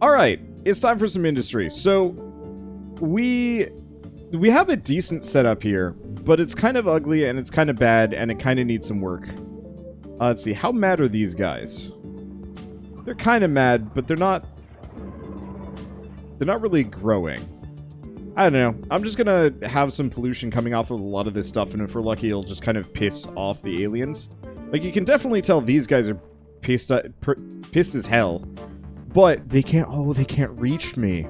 Alright, it's time for some industry. So, we have a decent setup here, but it's kind of ugly, and it's kind of bad, and it kind of needs some work. Let's see, how mad are these guys? They're kind of mad, but they're not really growing. I don't know. I'm just gonna have some pollution coming off of a lot of this stuff, and if we're lucky, it'll just kind of piss off the aliens. Like, you can definitely tell these guys are pissed as hell. But they can't reach me.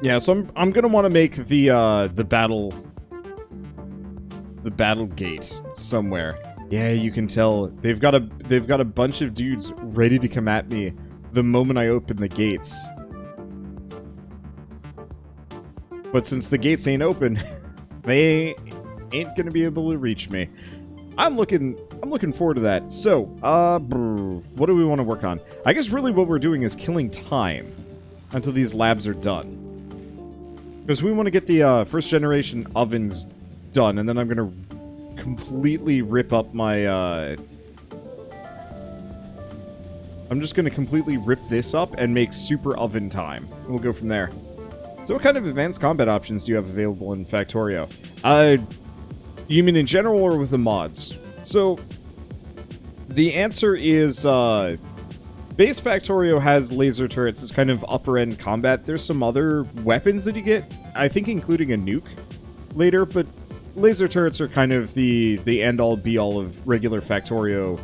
Yeah, so I'm gonna want to make the battle gate somewhere. Yeah, you can tell they've got a bunch of dudes ready to come at me the moment I open the gates. But since the gates ain't open, they ain't gonna be able to reach me. I'm looking forward to that. So, what do we want to work on? I guess really what we're doing is killing time until these labs are done. Because we want to get the first generation ovens done, and then I'm going to completely rip up my... I'm just going to completely rip this up and make super oven time. We'll go from there. So what kind of advanced combat options do you have available in Factorio? You mean in general or with the mods? So, the answer is, base Factorio has laser turrets as kind of upper-end combat. There's some other weapons that you get, I think including a nuke later, but laser turrets are kind of the end-all, be-all of regular Factorio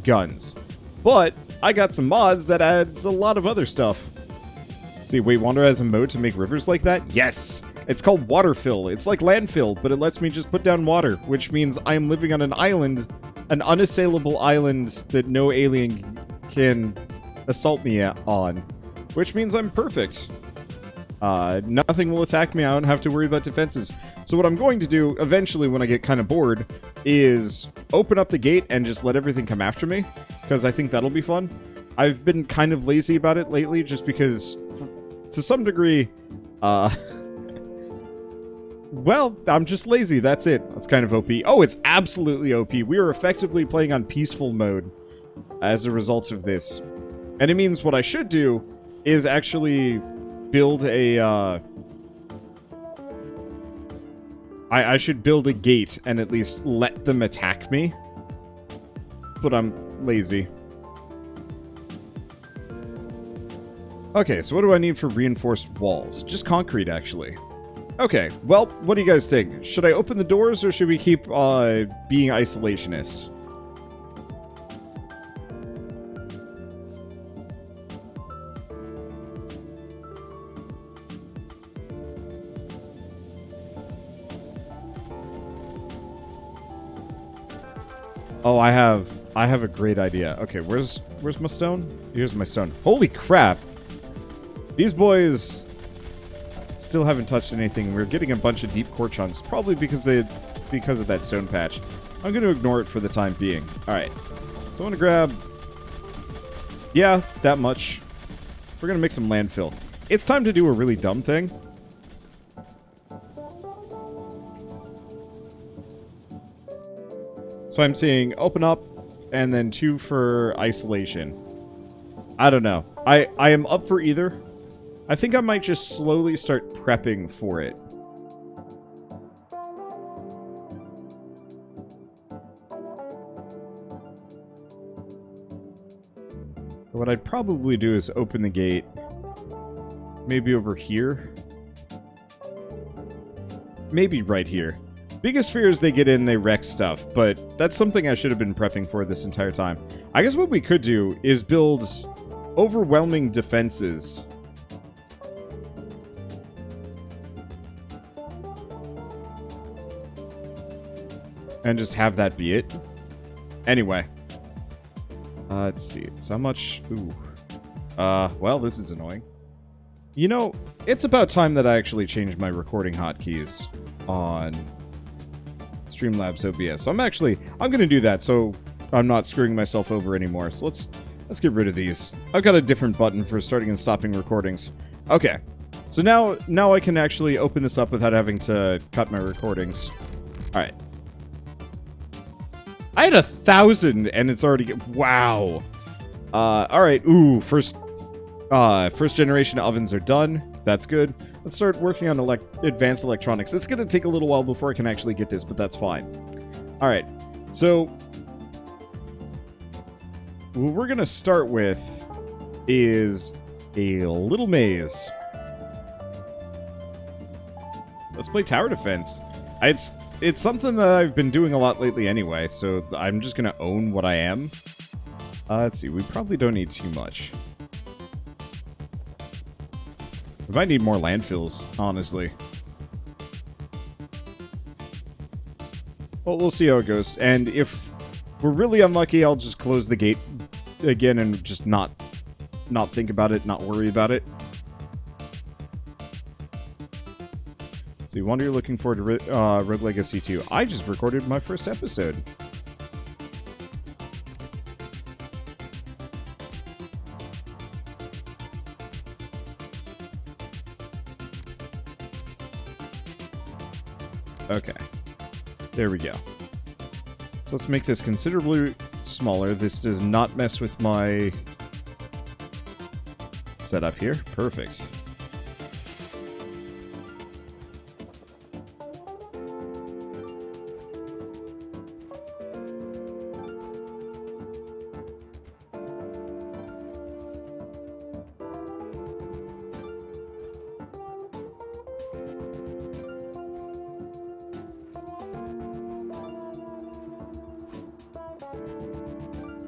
guns. But, I got some mods that adds a lot of other stuff. Let's see, wait, Wander has a mode to make rivers like that? Yes! It's called water fill. It's like landfill, but it lets me just put down water, which means I'm living on an island, an unassailable island that no alien can assault me on, which means I'm perfect. Nothing will attack me. I don't have to worry about defenses. So what I'm going to do, eventually, when I get kind of bored, is open up the gate and just let everything come after me, because I think that'll be fun. I've been kind of lazy about it lately, just because, to some degree, well, I'm just lazy, that's it. That's kind of OP. Oh, it's absolutely OP. We are effectively playing on peaceful mode as a result of this. And it means what I should do is actually build a, I should build a gate and at least let them attack me. But I'm lazy. Okay, so what do I need for reinforced walls? Just concrete, actually. Okay, well, what do you guys think? Should I open the doors, or should we keep, being isolationist? Oh, I have a great idea. Okay, where's my stone? Here's my stone. Holy crap! These boys still haven't touched anything. We're getting a bunch of deep core chunks, probably because of that stone patch. I'm going to ignore it for the time being. Alright. So I want to grab... yeah, that much. We're going to make some landfill. It's time to do a really dumb thing. So I'm seeing open up, and then 2 for isolation. I don't know. I am up for either. I think I might just slowly start prepping for it. What I'd probably do is open the gate. Maybe over here. Maybe right here. Biggest fear is they get in, they wreck stuff, but that's something I should have been prepping for this entire time. I guess what we could do is build overwhelming defenses. And just have that be it. Anyway. Let's see. So how much... ooh. Well, this is annoying. You know, it's about time that I actually changed my recording hotkeys on Streamlabs OBS. So I'm gonna do that so I'm not screwing myself over anymore. So let's get rid of these. I've got a different button for starting and stopping recordings. Okay. So now I can actually open this up without having to cut my recordings. Alright. I had 1,000 and it's already... wow. Alright, ooh, first generation ovens are done. That's good. Let's start working on advanced electronics. It's gonna take a little while before I can actually get this, but that's fine. Alright, so what we're gonna start with is a little maze. Let's play tower defense. It's something that I've been doing a lot lately anyway, so I'm just gonna own what I am. Let's see, we probably don't need too much. We might need more landfills, honestly. Well, we'll see how it goes. And if we're really unlucky, I'll just close the gate again and just not think about it, not worry about it. So you wonder you're looking forward to Rogue Legacy 2. I just recorded my first episode. Okay. There we go. So let's make this considerably smaller. This does not mess with my setup here. Perfect.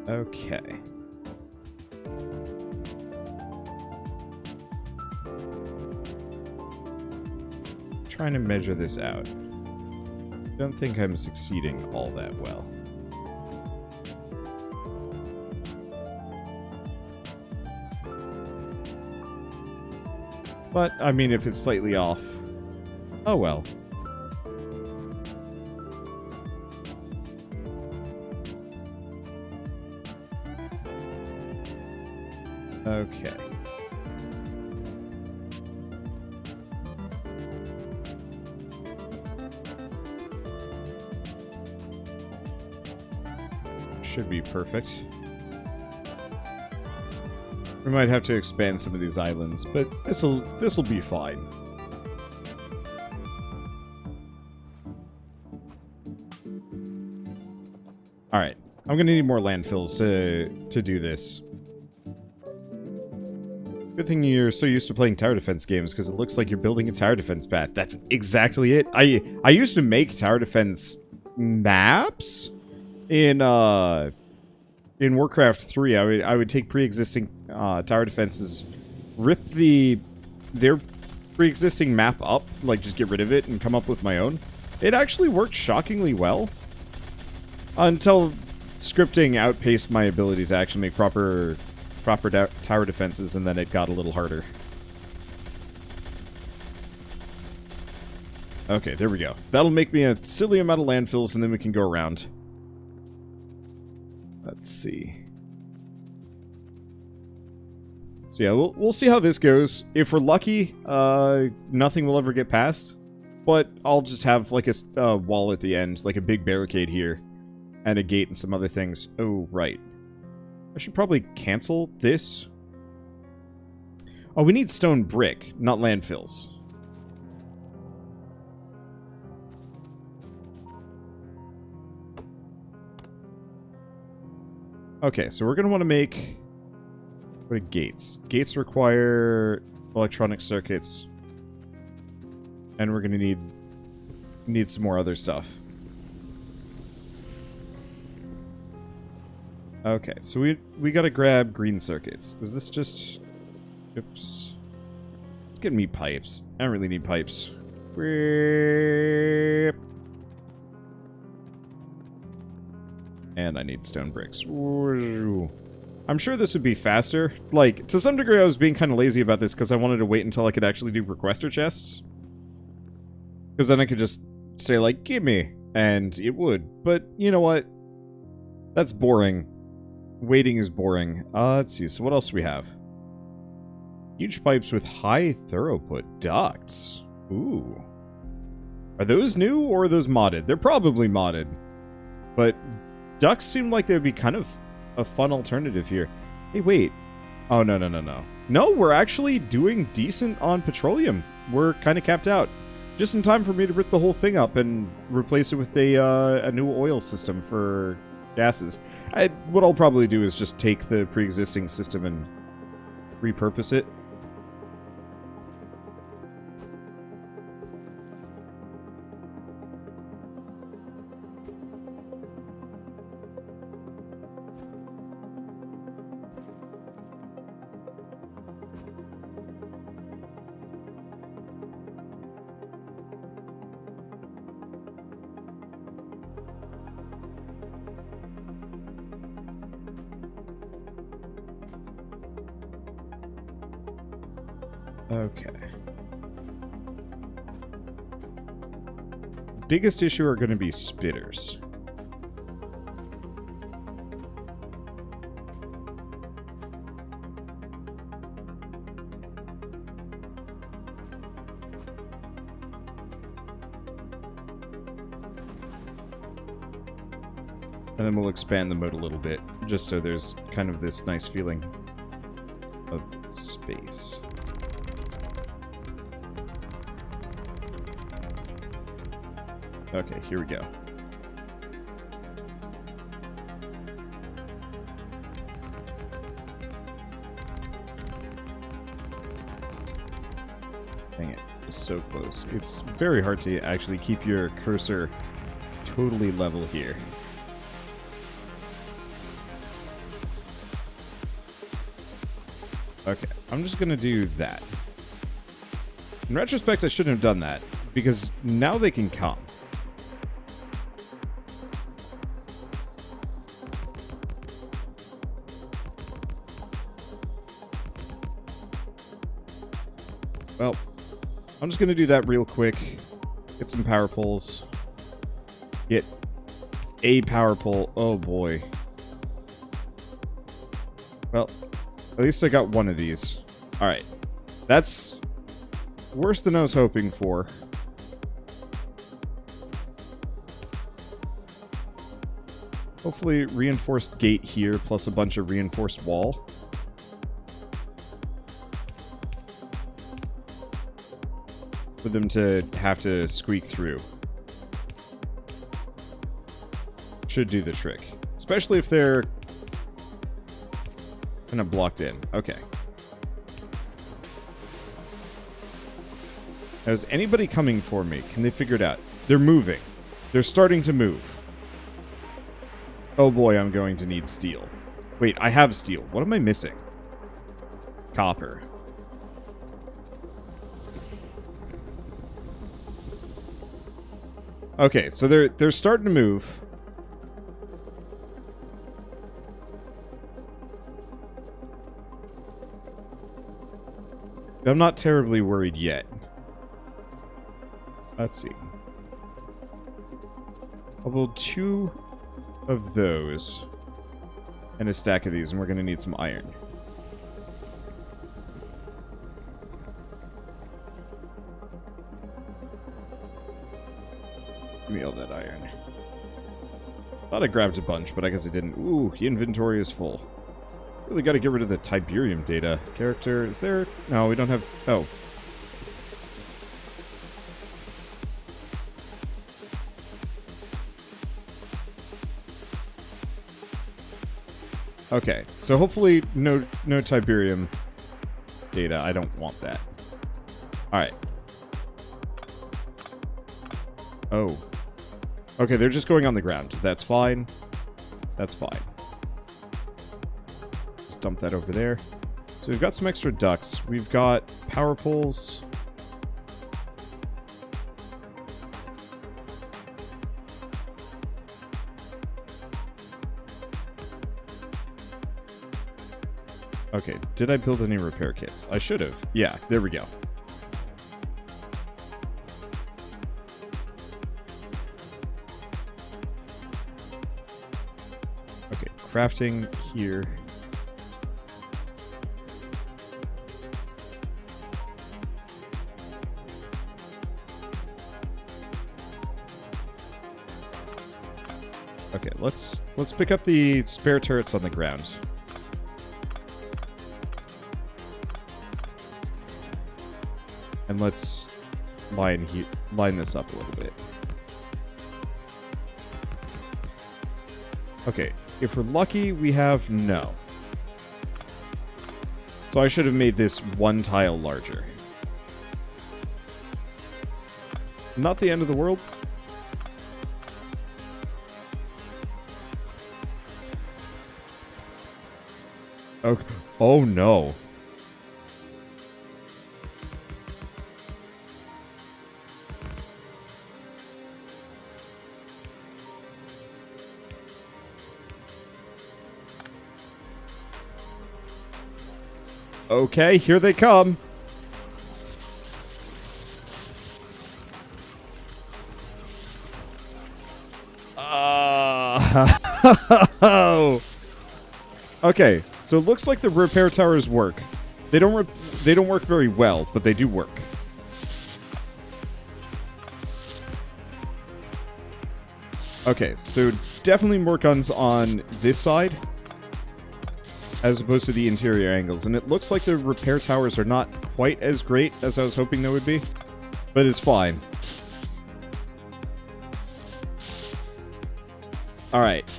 Okay. Trying to measure this out. Don't think I'm succeeding all that well. But, I mean, if it's slightly off, oh well. Okay. Should be perfect. We might have to expand some of these islands, but this'll be fine. All right, I'm gonna need more landfills to do this. Good thing you're so used to playing tower defense games, because it looks like you're building a tower defense bat. That's exactly it. I used to make tower defense maps in Warcraft 3. I would take pre-existing tower defenses, rip their pre-existing map up, like just get rid of it and come up with my own. It actually worked shockingly well until scripting outpaced my ability to actually make proper tower defenses, and then it got a little harder. Okay, there we go. That'll make me a silly amount of landfills, and then we can go around. Let's see. So yeah, we'll see how this goes. If we're lucky, nothing will ever get past. But I'll just have like a wall at the end, like a big barricade here, and a gate and some other things. Oh, right. I should probably cancel this. Oh, we need stone brick, not landfills. Okay, so we're going to want to make... What are gates? Gates require electronic circuits. And we're going to need some more other stuff. Okay, so we gotta grab green circuits. Is this just... Oops. Let's get me pipes. I don't really need pipes. And I need stone bricks. I'm sure this would be faster. Like, to some degree I was being kind of lazy about this because I wanted to wait until I could actually do requester chests. Because then I could just say, like, give me, and it would. But, you know what? That's boring. Waiting is boring. Let's see. So what else do we have? Huge pipes with high throughput ducts. Ooh. Are those new or are those modded? They're probably modded. But ducts seem like they would be kind of a fun alternative here. Hey, wait. Oh, no, no, no, no. No, we're actually doing decent on petroleum. We're kind of capped out. Just in time for me to rip the whole thing up and replace it with a new oil system for gases. What I'll probably do is just take the pre-existing system and repurpose it. Okay. Biggest issue are going to be spitters. And then we'll expand the mode a little bit, just so there's kind of this nice feeling of space. Okay, here we go. Dang it, it's so close. It's very hard to actually keep your cursor totally level here. Okay, I'm just gonna do that. In retrospect, I shouldn't have done that, because now they can come. Well, I'm just going to do that real quick. Get some power poles. Get a power pole. Oh, boy. Well, at least I got one of these. Alright. That's worse than I was hoping for. Hopefully, reinforced gate here, plus a bunch of reinforced wall. For them to have to squeak through. Should do the trick. Especially if they're kind of blocked in. Okay. Now, is anybody coming for me? Can they figure it out? They're moving. They're starting to move. Oh boy, I'm going to need steel. Wait, I have steel. What am I missing? Copper. Okay, so they're starting to move. I'm not terribly worried yet. Let's see. I'll build 2 of those and a stack of these, and we're going to need some iron. Give me all that iron. Thought I grabbed a bunch, but I guess I didn't. Ooh, the inventory is full. Really got to get rid of the Tiberium data. Character, is there? No, we don't have... Oh. Okay, so hopefully no Tiberium data. I don't want that. Alright. Oh. Okay, they're just going on the ground. That's fine. That's fine. Just dump that over there. So we've got some extra ducts. We've got power poles. Okay, did I build any repair kits? I should have. Yeah, there we go. Okay, crafting here. Okay, let's pick up the spare turrets on the ground. And let's line this up a little bit. Okay, if we're lucky, we have no. So I should have made this one tile larger. Not the end of the world. Okay. Oh no. Okay, here they come. Okay, so it looks like the repair towers work. They don't work very well, but they do work. Okay, so definitely more guns on this side as opposed to the interior angles. And it looks like the repair towers are not quite as great as I was hoping they would be, but it's fine. Alright.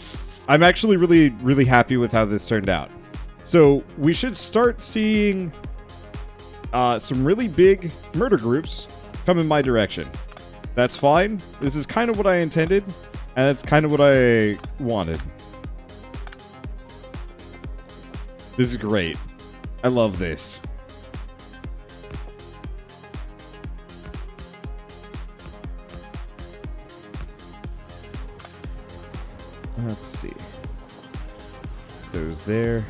I'm actually really happy with how this turned out. So, we should start seeing some really big murder groups come in my direction. That's fine. This is kind of what I intended, and that's kind of what I wanted. This is great. I love this. Let's see. Those there.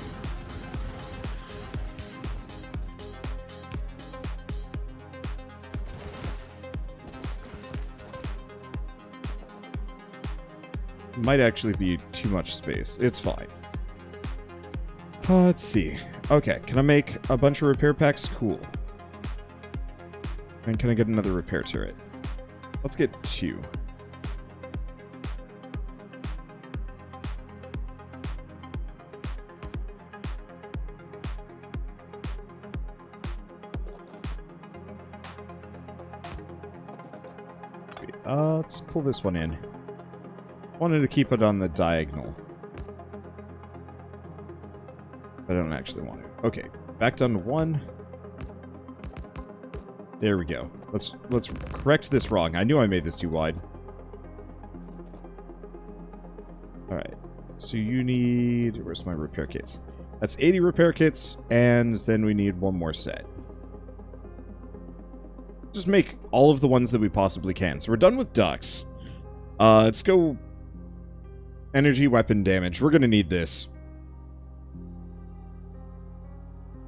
Might actually be too much space. It's fine. Let's see. Okay, can I make a bunch of repair packs? Cool. And can I get another repair turret? Let's get 2. Let's pull this one in. Wanted to keep it on the diagonal. I don't actually want to. Okay, back down to 1. There we go. Let's correct this wrong. I knew I made this too wide. Alright. So you need... Where's my repair kits? That's 80 repair kits, and then we need 1 more set. Just make all of the ones that we possibly can. So we're done with ducks. Let's go... Energy weapon damage. We're gonna need this.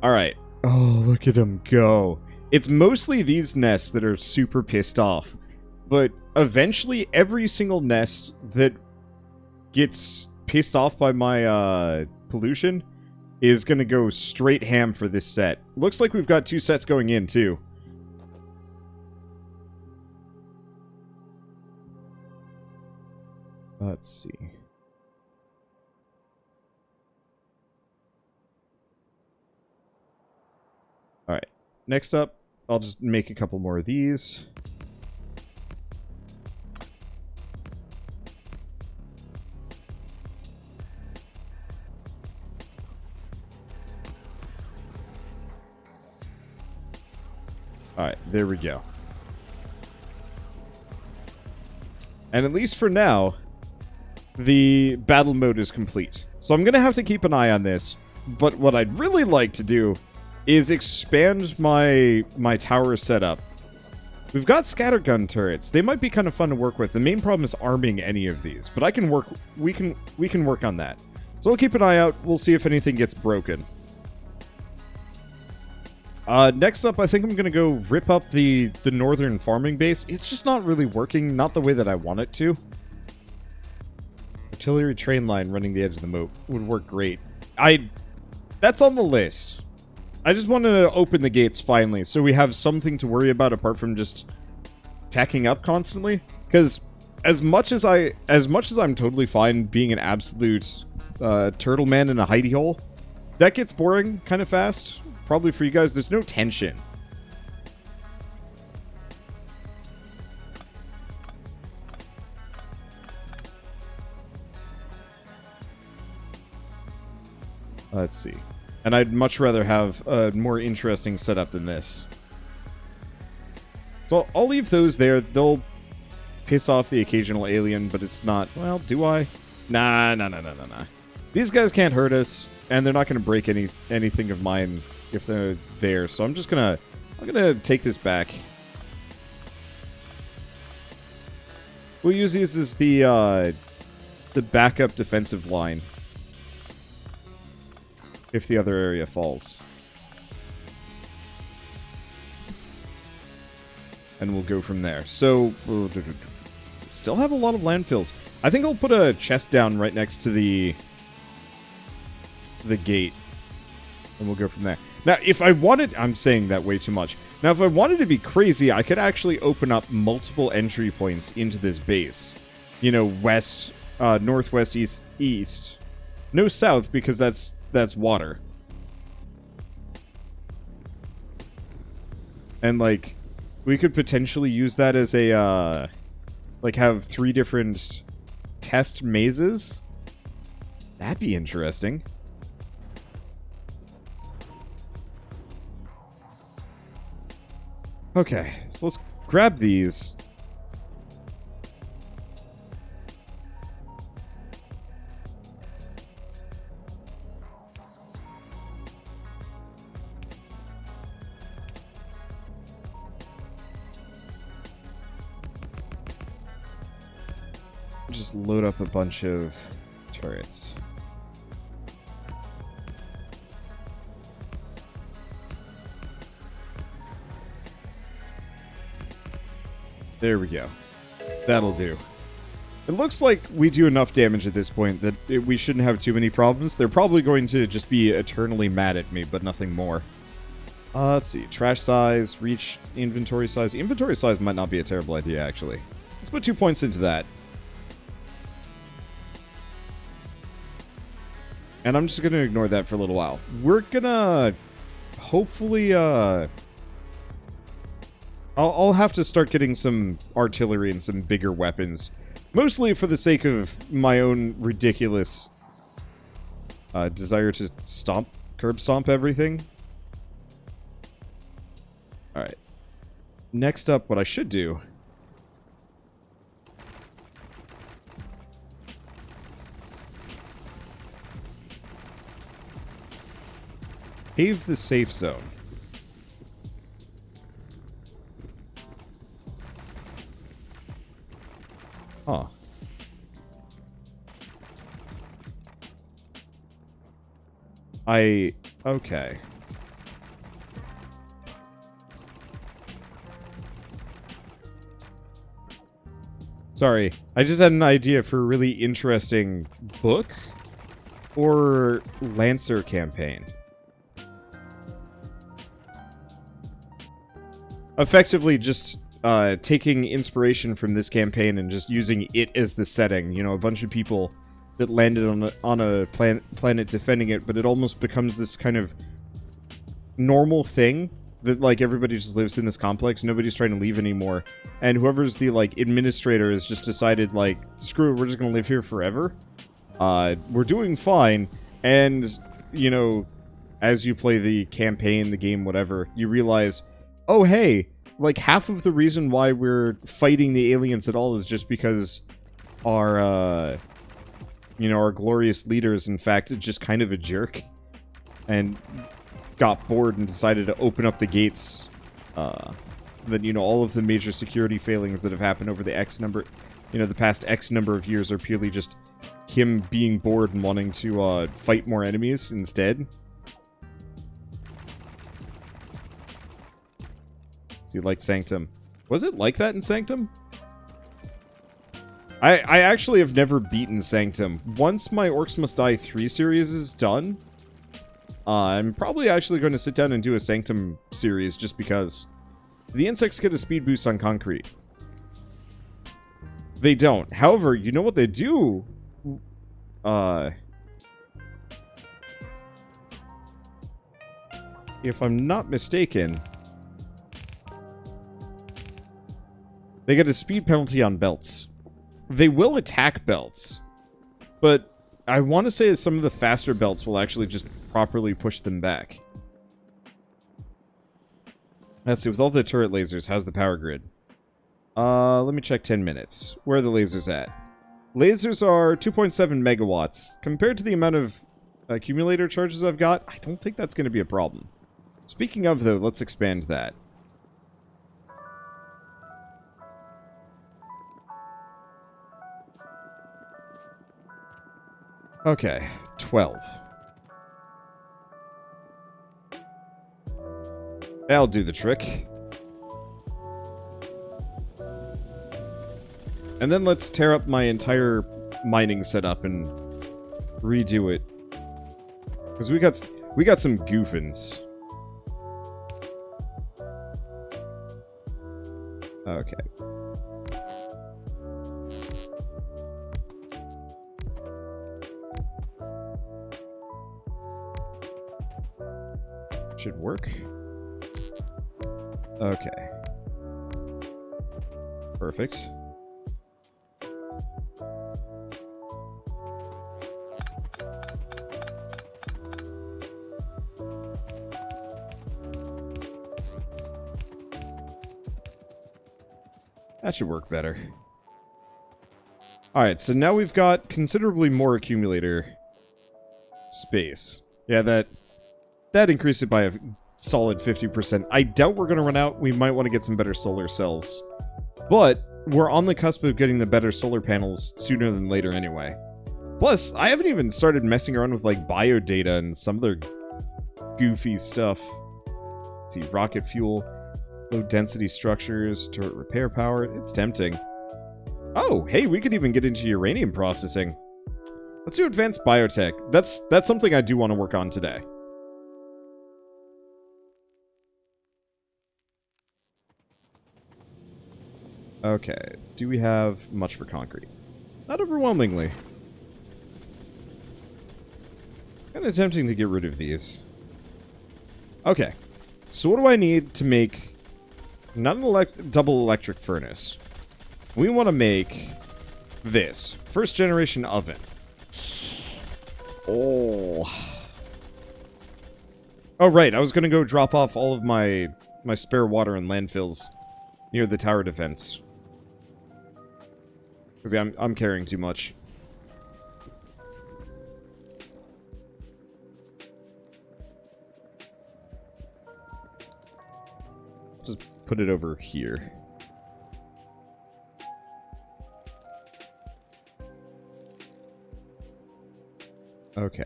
Alright. Oh, look at them go. It's mostly these nests that are super pissed off. But eventually, every single nest that gets pissed off by my pollution is gonna go straight ham for this set. Looks like we've got 2 sets going in, too. Let's see. Alright, next up, I'll just make a couple more of these. Alright, there we go. And at least for now, the battle mode is complete. So I'm gonna have to keep an eye on this, but what I'd really like to do is expand my tower setup. We've got scattergun turrets. They might be kind of fun to work with. The main problem is arming any of these, but we can work on that. So I'll keep an eye out. We'll see if anything gets broken. Next up, I think I'm gonna go rip up the northern farming base. It's just not really working, not the way that I want it to. Artillery train line running the edge of the moat would work great. That's on the list. I just wanted to open the gates finally, so we have something to worry about apart from just tacking up constantly. Because as much as I'm totally fine being an absolute turtle man in a hidey hole, that gets boring kind of fast. Probably for you guys. There's no tension. Let's see. And I'd much rather have a more interesting setup than this. So I'll leave those there. They'll piss off the occasional alien, but it's not... Well, do I? Nah. These guys can't hurt us, and they're not going to break anything of mine if they're there. So I'm just going to... I'm going to take this back. We'll use these as the backup defensive line. If the other area falls. And we'll go from there. So, still have a lot of landfills. I think I'll put a chest down right next to the gate. And we'll go from there. Now, if I wanted... I'm saying that way too much. Now, if I wanted to be crazy, I could actually open up multiple entry points into this base. You know, west, northwest, east. No south, because that's water. And, like, we could potentially use that as a, like, have 3 different test mazes. That'd be interesting. Okay, so let's grab these. Just load up a bunch of turrets. There we go. That'll do. It looks like we do enough damage at this point that we shouldn't have too many problems. They're probably going to just be eternally mad at me, but nothing more. Let's see. Trash size, reach, inventory size. Inventory size might not be a terrible idea, actually. Let's put 2 points into that. And I'm just going to ignore that for a little while. We're going to hopefully... I'll have to start getting some artillery and some bigger weapons. Mostly for the sake of my own ridiculous desire to curb stomp everything. Alright. Next up, what I should do... Pave the safe zone. Huh. Okay. Sorry, I just had an idea for a really interesting book or Lancer campaign. Effectively just taking inspiration from this campaign and just using it as the setting. You know, a bunch of people that landed on a planet defending it, but it almost becomes this kind of normal thing that, like, everybody just lives in this complex. Nobody's trying to leave anymore. And whoever's the, like, administrator has just decided, like, screw it, we're just gonna live here forever. We're doing fine. And, you know, as you play the campaign, the game, whatever, you realize... Oh, hey, like, half of the reason why we're fighting the aliens at all is just because our, you know, our glorious leader is, in fact, just kind of a jerk. And got bored and decided to open up the gates. That, you know, all of the major security failings that have happened over the the past X number of years are purely just him being bored and wanting to, fight more enemies instead. See, like Sanctum. Was it like that in Sanctum? I actually have never beaten Sanctum. Once my Orcs Must Die 3 series is done, I'm probably actually going to sit down and do a Sanctum series just because. The insects get a speed boost on concrete. They don't. However, you know what they do? If I'm not mistaken... They get a speed penalty on belts. They will attack belts. But I want to say that some of the faster belts will actually just properly push them back. Let's see, with all the turret lasers, how's the power grid? Let me check 10 minutes. Where are the lasers at? Lasers are 2.7 megawatts. Compared to the amount of accumulator charges I've got, I don't think that's going to be a problem. Speaking of, though, let's expand that. Okay, 12. That'll do the trick. And then let's tear up my entire mining setup and redo it. Because we got some goofins. Okay. Should work. Okay. Perfect. That should work better. Alright, so now we've got considerably more accumulator space. Yeah, that increased it by a solid 50%. I doubt we're going to run out. We might want to get some better solar cells. But we're on the cusp of getting the better solar panels sooner than later anyway. Plus, I haven't even started messing around with like biodata and some other goofy stuff. Let's see, rocket fuel, low density structures, turret repair power. It's tempting. Oh, hey, we could even get into uranium processing. Let's do advanced biotech. That's something I do want to work on today. Okay, do we have much for concrete? Not overwhelmingly. Kind of tempting to get rid of these. Okay, so what do I need to make not an double electric furnace? We want to make this. First generation oven. Oh, right, I was going to go drop off all of my spare water in landfills near the tower defense. Because I'm carrying too much. Just put it over here. Okay.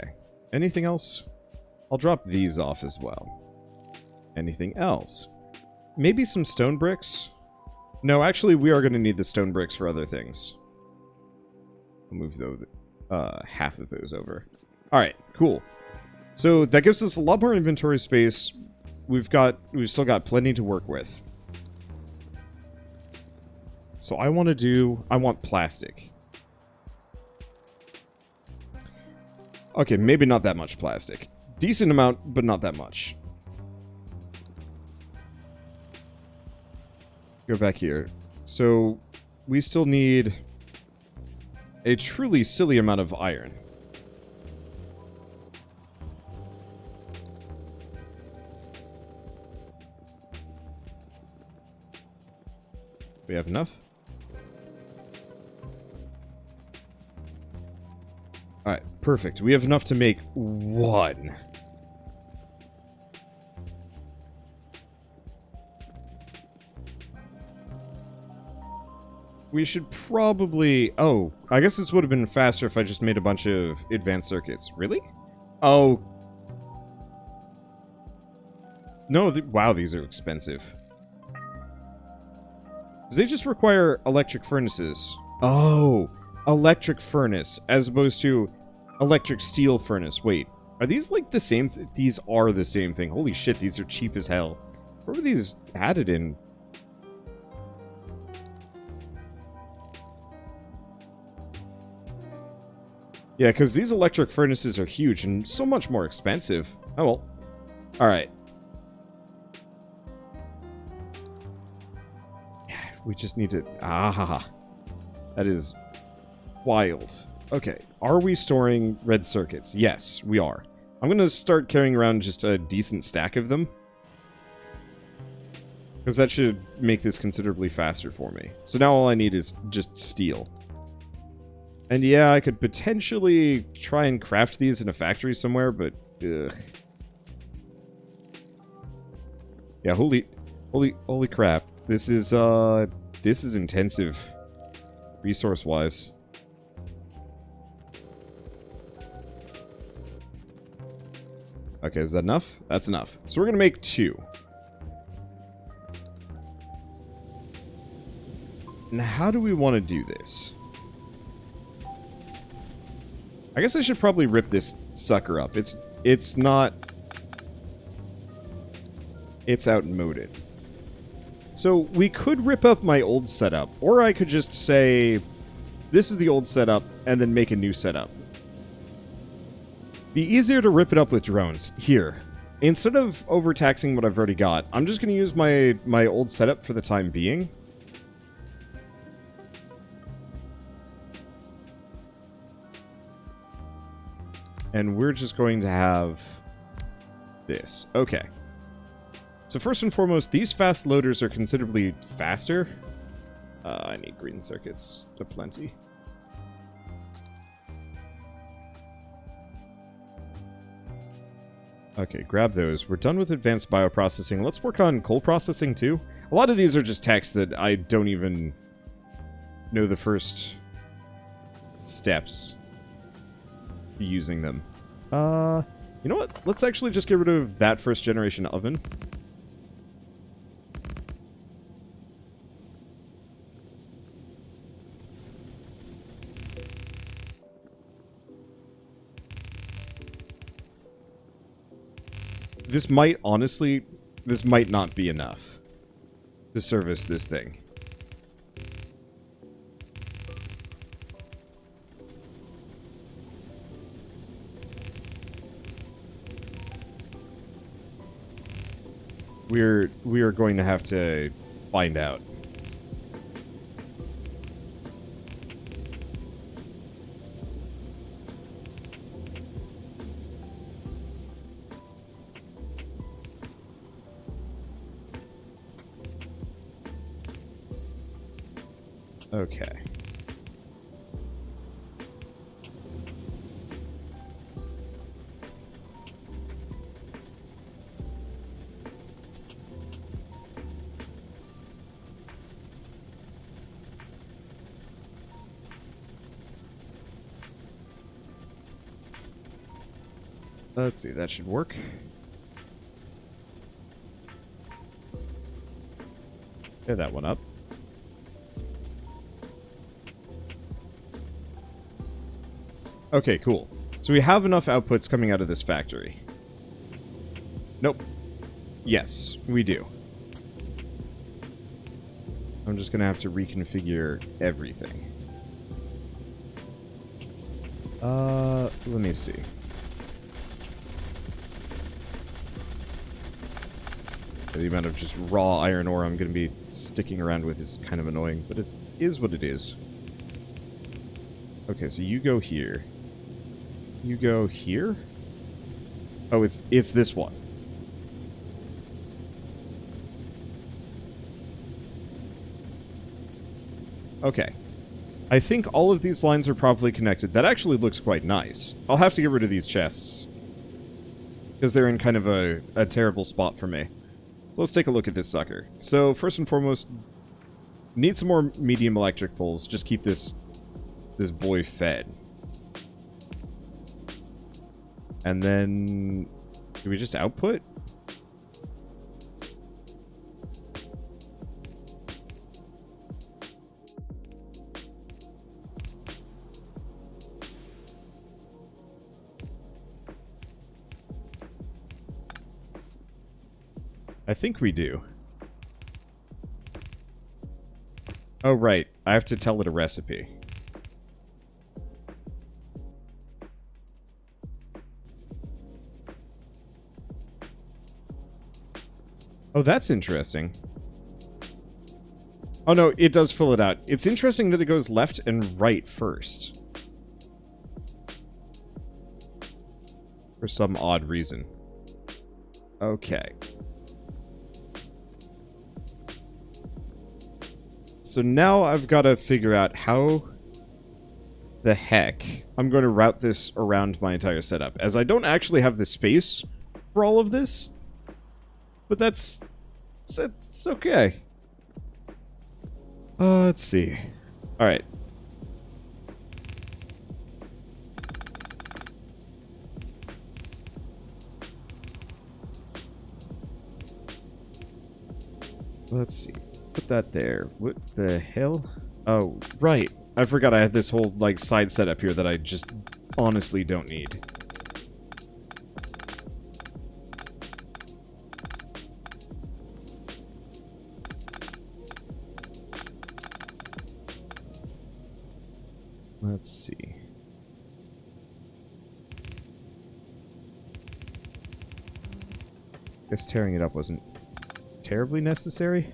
Anything else? I'll drop these off as well. Anything else? Maybe some stone bricks? No, actually, we are going to need the stone bricks for other things. I'll move those, half of those over. Alright, cool. So that gives us a lot more inventory space. We've still got plenty to work with. So I want plastic. Okay, maybe not that much plastic. Decent amount, but not that much. Go back here. So we still need a truly silly amount of iron. We have enough? Alright, perfect. We have enough to make one. We should probably... Oh, I guess this would have been faster if I just made a bunch of advanced circuits. Really? Oh. No, wow, these are expensive. Does they just require electric furnaces? Oh, electric furnace as opposed to electric steel furnace. Wait, are these like the same? These are the same thing. Holy shit, these are cheap as hell. Where were these added in? Yeah, because these electric furnaces are huge and so much more expensive. Oh well. Alright. We just need to... Ah, that is wild. Okay, are we storing red circuits? Yes, we are. I'm going to start carrying around just a decent stack of them. Because that should make this considerably faster for me. So now all I need is just steel. And yeah, I could potentially try and craft these in a factory somewhere, but ugh. Yeah, holy crap. This is intensive resource-wise. Okay, is that enough? That's enough. So we're gonna make 2. Now, how do we want to do this? I guess I should probably rip this sucker up. It's not... It's outmoded. So we could rip up my old setup, or I could just say, this is the old setup, and then make a new setup. Be easier to rip it up with drones. Here. Instead of overtaxing what I've already got, I'm just going to use my old setup for the time being. And we're just going to have this. Okay. So first and foremost, these fast loaders are considerably faster. I need green circuits aplenty. Okay, grab those. We're done with advanced bioprocessing. Let's work on coal processing too. A lot of these are just texts that I don't even know the first steps to using them. You know what? Let's actually just get rid of that first generation oven. This might, honestly, this might not be enough to service this thing. We are going to have to find out. Okay. Let's see, that should work. Get that one up. Okay, cool. So we have enough outputs coming out of this factory. Nope. Yes, we do. I'm just gonna have to reconfigure everything. Let me see. The amount of just raw iron ore I'm gonna be sticking around with is kind of annoying, but it is what it is. Okay, so you go here. You go here? Oh, it's this one. Okay. I think all of these lines are probably connected. That actually looks quite nice. I'll have to get rid of these chests, because they're in kind of a terrible spot for me. So let's take a look at this sucker. So first and foremost, need some more medium electric poles. Just keep this boy fed. And then, do we just output? I think we do. Oh, right. I have to tell it a recipe. Oh, that's interesting. Oh, no, it does fill it out. It's interesting that it goes left and right first. For some odd reason. Okay. So now I've got to figure out how the heck I'm going to route this around my entire setup, as I don't actually have the space for all of this. But it's okay. Let's see. Alright. Let's see. Put that there. What the hell? Oh, right. I forgot I had this whole, like, side setup here that I just honestly don't need. Let's see. Guess tearing it up wasn't terribly necessary.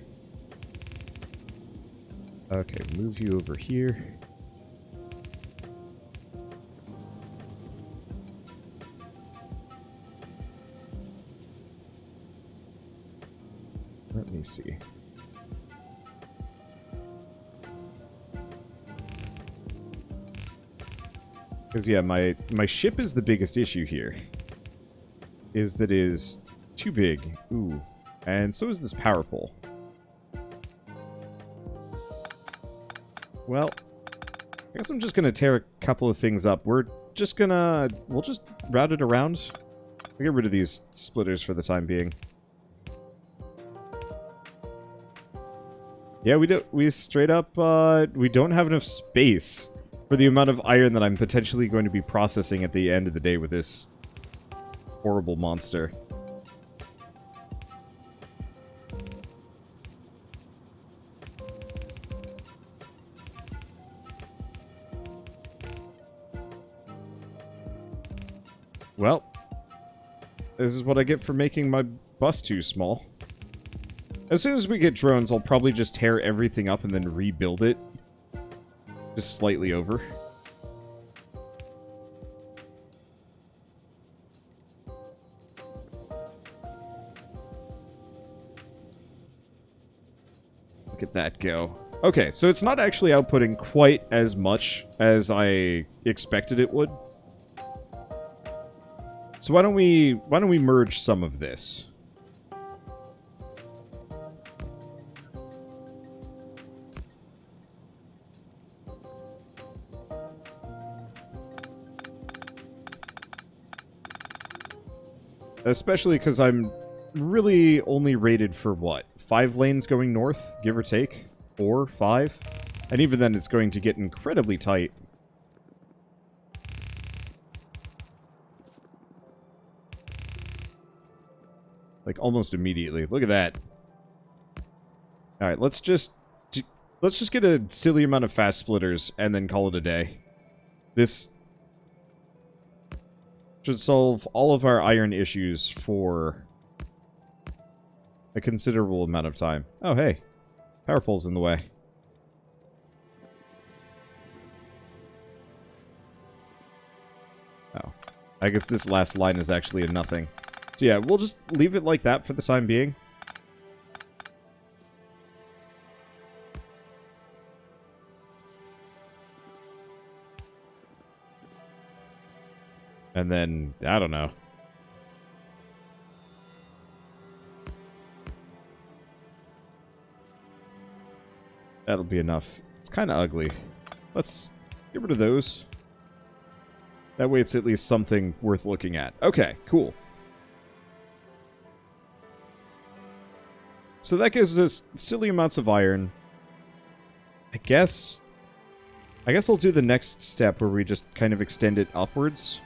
Okay, move you over here. Let me see. Because, yeah, my ship is the biggest issue here. Is that it is too big. Ooh. And so is this power pole. Well, I guess I'm just gonna tear a couple of things up. We'll just route it around. I'll get rid of these splitters for the time being. Yeah, we straight up, we don't have enough space for the amount of iron that I'm potentially going to be processing at the end of the day with this horrible monster. Well, this is what I get for making my bus too small. As soon as we get drones, I'll probably just tear everything up and then rebuild it. Just slightly over. Look at that go. Okay, so it's not actually outputting quite as much as I expected it would. So why don't we merge some of this? Especially because I'm really only rated for what? 5 lanes going north, give or take? 4, 5? And even then it's going to get incredibly tight. Like, almost immediately. Look at that. Alright, let's just get a silly amount of fast splitters and then call it a day. This should solve all of our iron issues for a considerable amount of time. Oh, hey. Power pole's in the way. Oh. I guess this last line is actually a nothing. So yeah, we'll just leave it like that for the time being. And then, I don't know. That'll be enough. It's kind of ugly. Let's get rid of those. That way it's at least something worth looking at. Okay, cool. So that gives us silly amounts of iron. I guess I'll do the next step where we just kind of extend it upwards.